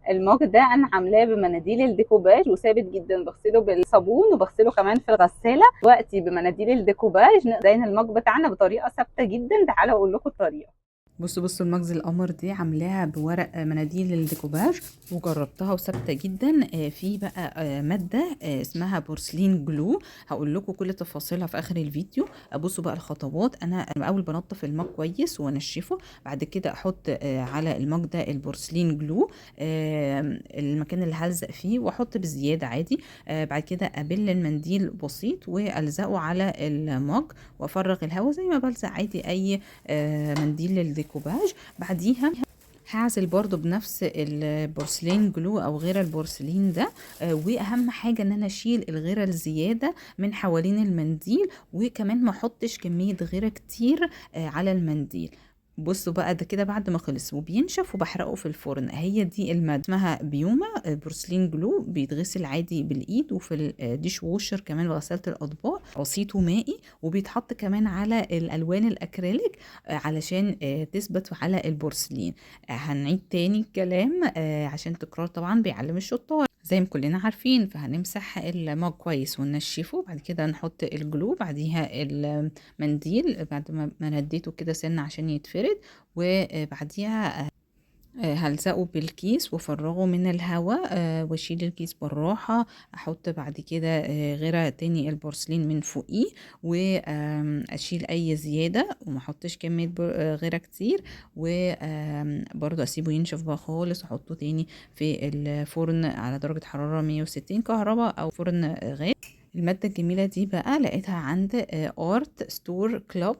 المج ده انا عاملاه بمناديل الديكوباج وثابت جدا، بغسله بالصابون وبغسله كمان في الغساله. دلوقتي بمناديل الديكوباج نقدر المج بتاعنا بطريقه ثابته جدا. تعالوا اقول لكم الطريقه. بصوا المجز القمر دي عاملاها بورق مناديل الديكوباج وجربتها وثابته جدا. في بقى ماده اسمها بورسلين جلو، هقول لكم كل تفاصيلها في اخر الفيديو. بصوا بقى الخطوات. انا اول بنضف المج كويس وانشفه، بعد كده احط على المج ده البورسلين جلو المكان اللي هلزق فيه، واحط بزياده عادي. بعد كده ابل المنديل بسيط والزقه على المج وافرغ الهواء زي ما بلزق عادي اي منديل للديكوباج. بعديها هعزل برضو بنفس البورسلين جلو او غير البورسلين ده. واهم حاجه ان انا اشيل الغيره الزياده من حوالين المنديل، وكمان ما احطش كميه غيره كتير على المنديل. بصوا بقى ده كده بعد ما خلص وبينشف وبحرقه في الفرن. هي دي المادة اسمها بيوما بورسلين جلو، بيتغسل عادي بالايد وفي الديش ووشر كمان غسالة الاطباق، بسيط ومائي، وبيتحط كمان على الالوان الاكريليك علشان تثبت على البورسلين. هنعيد تاني الكلام عشان التكرار طبعا بيعلم الشطار زي ما كلنا عارفين. فهنمسح المج كويس وننشفه، بعد كده نحط الجلو، بعديها المنديل بعد ما نديته كده سنة عشان يتفرد، وبعديها هلزقه بالكيس وافرغه من الهواء واشيل الكيس بالراحة. احط بعد كده غيره تاني البورسلين من فوقيه، واشيل اي زيادة وما احطش كمية غيره كتير، وبرضه اسيبه ينشف بقى خالص واحطه تاني في الفرن على درجة حرارة 160 كهرباء او فرن غاز. المادة الجميلة دي بقى لقيتها عند ارت ستور كلوب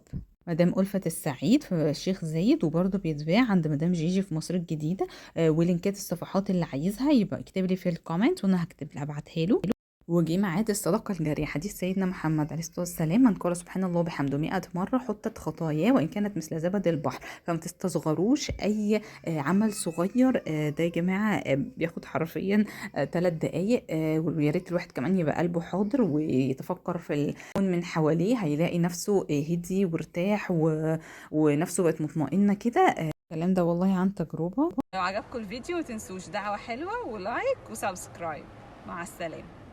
مدام ألفت السعيد في الشيخ زايد، وبرضه بيتباع عند مدام جيجي في مصر الجديدة. ولينكات الصفحات اللي عايزها يبقى اكتب لي في الكومنت وانا هكتب لها ابعتها له. وجي ميعاد الصدقة الجارية. حديث سيدنا محمد عليه الصلاة والسلام: من قال سبحان الله بحمده 100 مرة حطت خطاياه وإن كانت مثل زبد البحر. فما تستصغروش أي عمل صغير. ده يا جماعة بياخد حرفيا 3 دقايق. ويا ريت الواحد كمان يبقى قلبه حاضر ويتفكر في الكون من حواليه، هيلاقي نفسه هدي وارتاح ونفسه بقت مطمئنة كده. الكلام ده والله عن تجربة. لو عجبكم الفيديو متنسوش دعوة حلوة ولايك وسبسكرايب. مع السلامة.